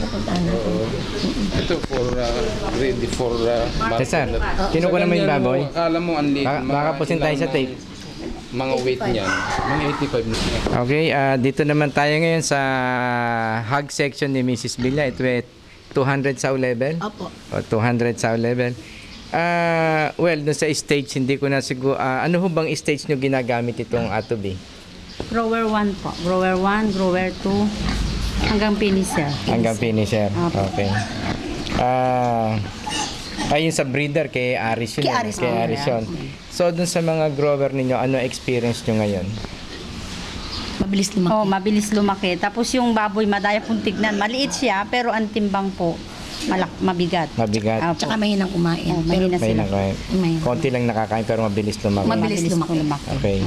pupuntahan natin. Ito for ready for Cesar, kinukuha naman yung baboy. Alam mo, ang liit. Baka pusin tayo sa tape. Mga weight niyan. Mga 85 na. Okay, dito naman tayo ngayon sa hog section ni Mrs. Villa. Ito ay 200 sow level. Opo. O 200 sow level. Well, dun sa stage, hindi ko na siguro... ano ho bang stage nyo ginagamit itong atobi? Grower 1 po. Grower 1, grower 2, hanggang finisher. Hanggang finisher. Opo. Okay. Ayun sa breeder, kay Aris yun. Kay Aris. Kay Aris yun. So, dun sa mga grower ninyo, ano experience nyo ngayon? Mabilis lumaki. Oh, mabilis lumaki. Tapos yung baboy, madaya pong tignan. Maliit siya, pero ang timbang po, mabigat. Mabigat. Opo. Tsaka mahinang kumain. Oh, mahina May sila. nakain. May- Konti lang nakakain pero mabilis lumaki. Mabilis lumaki. Okay.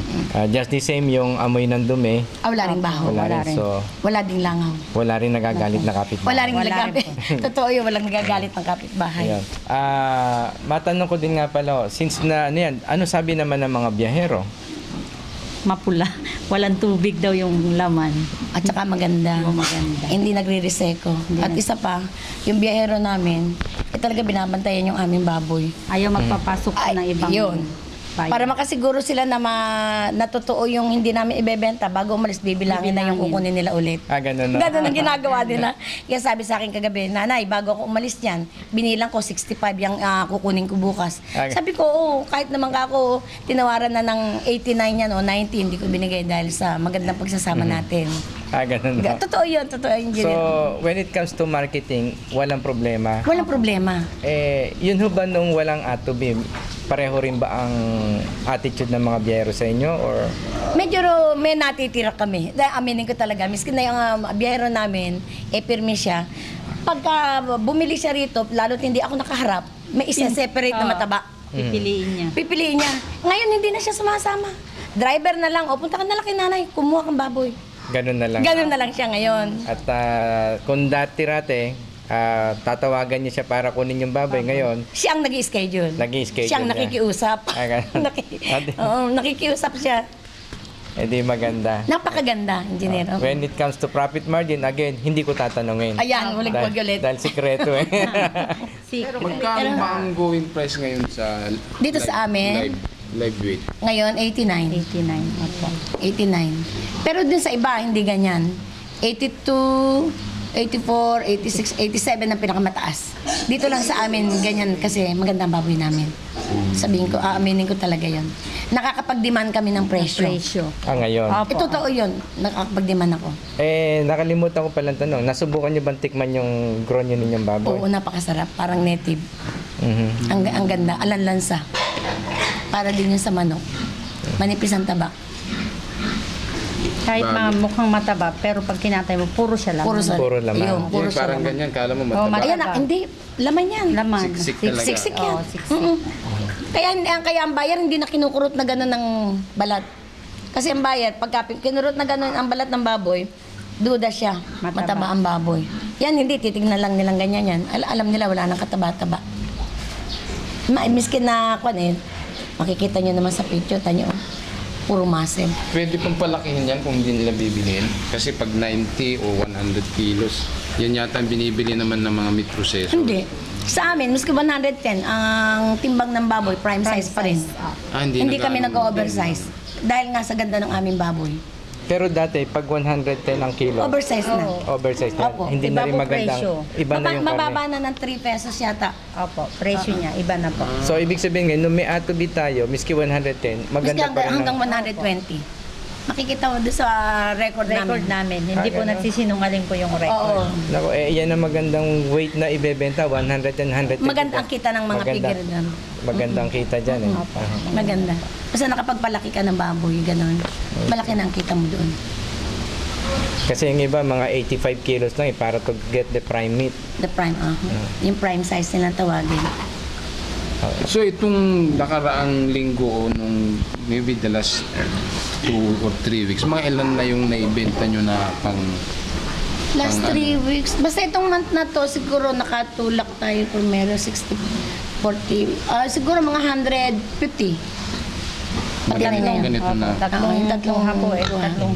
Just the same yung amoy ng dumi. Wala ring baho. Wala Wala rin. rin. So, Wala ding langaw. wala rin nagagalit na kapitbahay. Wala ring Wala nagagalit. rin Totoo yun, walang nagagalit ng kapitbahay. Ayan. Matanong ko din nga pala, since na ano yan, ano sabi naman ng mga biyahero? Mapula. Walang tubig daw yung laman. At saka maganda. Maganda. Hindi nagre-reseko. At isa pa, yung biyahero namin, talaga binabantayan yung aming baboy. Ayaw magpapasok Ay, ng ibang yun. bayan. Para makasiguro sila na na totoo yung hindi namin ibebenta, bago umalis bibilangin na yung kukunin nila ulit. Ganun na. Ganun ang ginagawa nila. Kaya sabi sa akin kagabi, nanay, bago ako umalis niyan, binilang ko 65 yung kukunin ko bukas. Okay. Sabi ko, kahit naman ako tinawaran na ng 89 yan o 90, hindi ko binigay dahil sa magandang pagsasama natin. Ganun na. Totoo yun, totoo yun. So, when it comes to marketing, walang problema. Walang problema. Yun ho ba nung walang atobi, pareho rin ba ang attitude ng mga biyahero sa inyo? Or Medyo may natitira kami. Dahil aminin ko talaga, miskin na yung biyahero namin, pirmi siya. Pagka bumili siya rito, lalo't hindi ako nakaharap, may isa separate na mataba. Pipiliin niya. Pipiliin niya. Ngayon, hindi na siya sumasama. Driver na lang, punta ka na lang kay nanay, kumuha kang baboy. ganun na lang? Ganun na lang siya ngayon. At kung dati-rate, tatawagan niya siya para kunin yung baboy. Ngayon, Siya ang nag-i-schedule. Nag-i-schedule Siya ang niya. nakikiusap. Ganun. Oo, nakikiusap siya. Hindi maganda. Napakaganda, engineer. When it comes to profit margin, again, hindi ko tatanungin. Ayan, huling Dahil- ulit. Dahil sikreto eh. Secret. Magkano ba ang going price ngayon sa Dito sa amin? live weight? Ngayon, 89. 89. Opo. 89. Pero dun sa iba, hindi ganyan. 82, 84, 86, 87 ang pinakamataas. Dito lang sa amin, ganyan kasi magandang baboy namin. Sabihin ko, aaminin ko talaga yon. Nakakapag-demand kami ng presyo. Ngayon. Opo. Totoo yun, nakakapag-demand ako. Nakalimutan ko palang tanong. Nasubukan niyo bang tikman yung grown yun ninyong baboy? Oo, napakasarap. Parang native. Mhm. Ang ganda, alanlansa. Para din yun sa manok. Manipis ang tabak. Kahit mukhang mataba, pero pag kinatay mo, puro siya laman. Puro laman. Yun, puro Yung siya parang laman. ganyan, kala mo Oh, mataba. Ayan, hindi. Laman yan. Laman. Siksik talaga. Siksik yan. Oo, siksik. Mm-mm. Kaya ang bayar hindi na kinukurot na gano'n ng balat. Kasi ang bayar, pagka kinurot na gano'n ang balat ng baboy, duda siya. Mataba. Mataba ang baboy. Yan, hindi. Titignan lang nilang ganyan yan. Alam nila wala nang kataba-taba. Miskin na, makikita nyo naman sa picture, tanyo, puro muscle. Pwede pang palakihin yan kung hindi nila bibiliin. Kasi pag 90 o 100 kilos, yan yata ang binibili naman ng mga meat processor. Hindi. Sa amin, miski 110, ang timbang ng baboy, prime size pa rin. Hindi kami nag-oversize. Dahil nga sa ganda ng aming baboy. Pero dati, pag 110 ang kilo, Oversize na. oversize na. Opo. Hindi Iba na rin po magandang. presyo. Iba na yung Mababa karne. na ng 3 pesos yata. Opo, presyo niya, iba na po. So, ibig sabihin ngayon, nung may atobi tayo, miski 110, Miski maganda pa rin hanggang ang... 120. Makikita mo doon sa record Namin. Hindi po ganun. nagsisinungaling po yung Oo. record. Naku, yan ang magandang weight na ibebenta, 100 and 120. Maganda ang kita ng mga figure doon. Maganda ang kita dyan eh. Maganda. Basta nakapagpalaki ka ng baboy, gano'n. Malaki na ang kita mo doon. Kasi yung iba, mga 85 kilos lang eh, para to get the prime meat. The prime, yung prime size nilang tawagin. So itong nakaraang linggo o nung maybe the last 2 or 3 weeks, mga ilan na yung naibenta nyo na pang... Last Pang 3 weeks. Basta itong month na to, siguro nakatulak tayo kung meron 60, 40, siguro mga 150. Pati rin na yun. Ganito na. Tatlong Tatlong hapo eh. buwan. Tatlong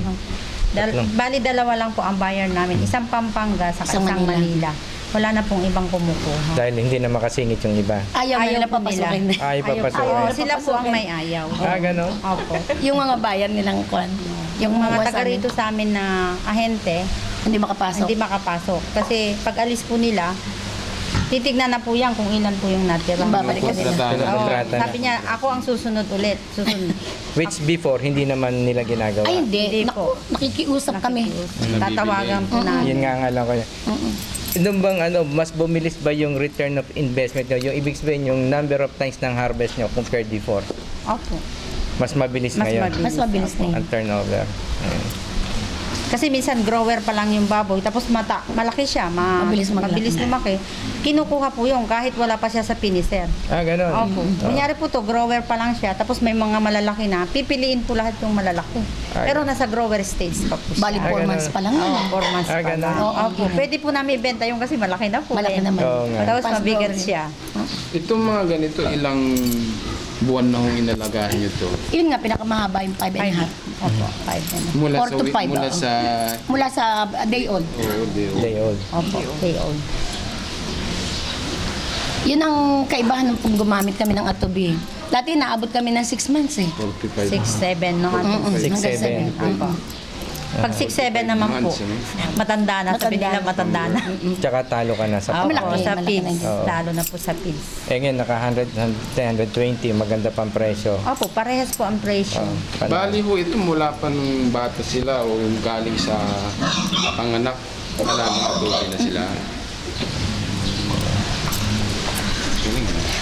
Bali, dalawa lang po ang buyer namin. Isang Pampanga sa Isang isang Manila. Manila. Wala na pong ibang kumukuha. Dahil hindi na makasingit yung iba. Ayaw, Ayaw nila po papasukin. Ay, papasukin. Oo, sila po ang may ayaw. Ganon? Opo. Yung mga bayan nilang kwan. Yung mga kumuha sa taga amin, rito sa amin na ahente, hindi makapasok. hindi makapasok. Kasi pag alis po nila, titignan na po yan kung ilan po yung natira. Babalik ka nila. Kontratahan. Oo, Kontrata na. sabi niya, ako ang susunod ulit. Susunod. Which before, hindi naman nila ginagawa. Ay, hindi. Hindi Naku, nakikiusap kami. Tatawagan po na. Yun nga lang ko. Nung bang mas bumilis ba yung return of investment nyo? Yung ibig sabihin, yung number of times ng harvest nyo compared before? Opo. Mas mabilis Mas ngayon mabilis. Mas mabilis na yun. ang turnover. Ayun. Kasi minsan grower pa lang yung baboy, tapos malaki siya, Mabilis maglaki. mabilis lumaki. Kinukuha po yung kahit wala pa siya sa finisher. Ganon. Opo. Kunyari po to, grower pa lang siya, tapos may mga malalaki na, pipiliin po lahat yung malalaki. Ay. Pero nasa grower stage pa po siya. Bali 4 ganun. months pa lang Oo, yan. 4 months pa ganun. lang. Oo, Opo. Pwede po namin ibenta yung kasi malaki na po. Malaki naman. Oo nga. Tapos Fast mabigat growing. siya. Itong mga ganito, ilang buwan na hong inalagaan nyo to? Yun nga, pinakamahaba yung 5 and a half. Opo, 5 na. Mula 4 sa, to 5, mula oo. sa, Mula sa day old. Day old. Opo, day old. Yun ang kaibahan ng pag gumamit kami ng atubi. Dati naabot kami ng 6 months eh. 45. 6-7 no? Six, Hanggang seven. 7. Opo. Pag 6-7 naman po, Months, ano? matanda na. Sabi nila matanda na. Tsaka talo ka na sa Opo, Malaki, sa malaki pins. na yun. Oo. Lalo na po sa pins. ngayon, naka 110, 120, maganda pang presyo. Opo, parehas po ang presyo. Bali ho, ito mula pa nung bata sila o yung galing sa panganak, wala nang atuloy na sila.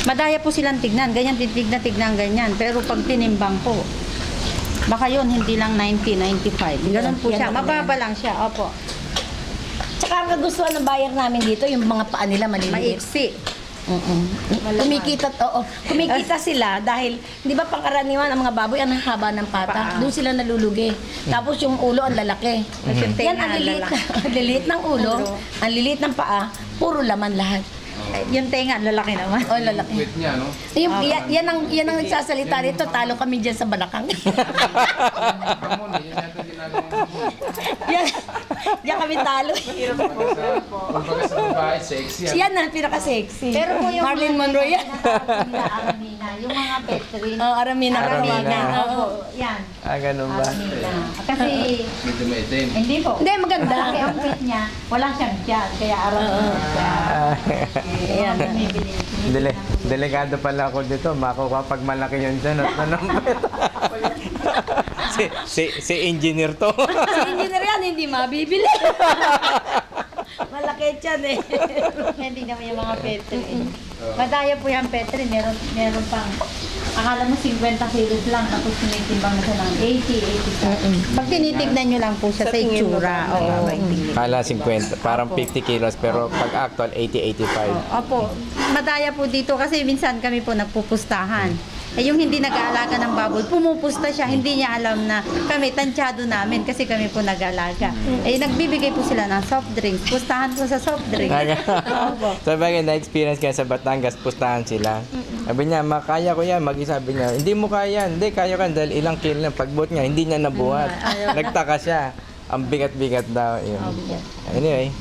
Madaya po silang tignan. Ganyan, tignan, ganyan. Pero pag tinimbang po, baka yun, hindi lang 90, 95. Ganun po Yan siya. ako Mababa lang siya. Opo. Tsaka ang kagustuhan ng buyer namin dito, yung mga paa nila maliliit. Maiksi. Kumikita, oo. Kumikita sila dahil, di ba pangkaraniwan ang mga baboy, ang haba ng pata. Paa. Doon sila nalulugi. Tapos yung ulo ang lalaki. Yung Yan tenga, ang liliit, lalaki. ang liliit ng ulo, Ulo. ang liliit ng paa, puro laman lahat. Yung tenga, lalaki naman. O lalaki. Wait niya, no? Yung, yan ang nagsasalita rito, talo kami dyan sa balakang. Hamon, yan yata ginagawa ng hamon. yan kami talo. Kumbaga sa babae, sexy. Yan ang pinaka-sexy. Pero po yung Marilyn Monroe yan. Aramina, yung mga petrin. Oh, Aramina. Aramina. Oo. Yan. Ganun ba? Aramina. Kasi, Medyo maitim. hindi po. Hindi, maganda. Kasi ang pet niya, wala siyang tiyan. Kaya aramina. Ayan. Delegado pala ako dito. Makuha pag malaki yun dyan at nanumpet. si engineer to. Si engineer yan, hindi mabibili. Malaki yan eh. Hindi naman yung mga petrin. Madaya po yung petrin. Meron pang, akala mo 50 kilos lang, tapos tinitimbang na siya ng 80, 85. Pag tinitignan nyo lang po siya sa itsura. Oo. Kala 50, parang 50 kilos, pero pag actual 80, 85. Opo, madaya po dito kasi minsan kami po nagpupustahan. Eh yung hindi nag-aalaga ng baboy, pumupusta siya, hindi niya alam na kami, tansyado namin kasi kami po nag-aalaga. Eh nagbibigay po sila ng soft drinks, pustahan po sa soft drink. Opo. Sabi nga, na-experience kaya sa Batangas, pustahan sila. Sabi niya, makaya ko yan. Sabi niya, hindi mo kaya. Hindi, kaya ka dahil ilang kilo lang. Pagbuhat niya, hindi niya nabuhat. Nagtaka siya. Ang bigat-bigat daw. Yun. Anyway.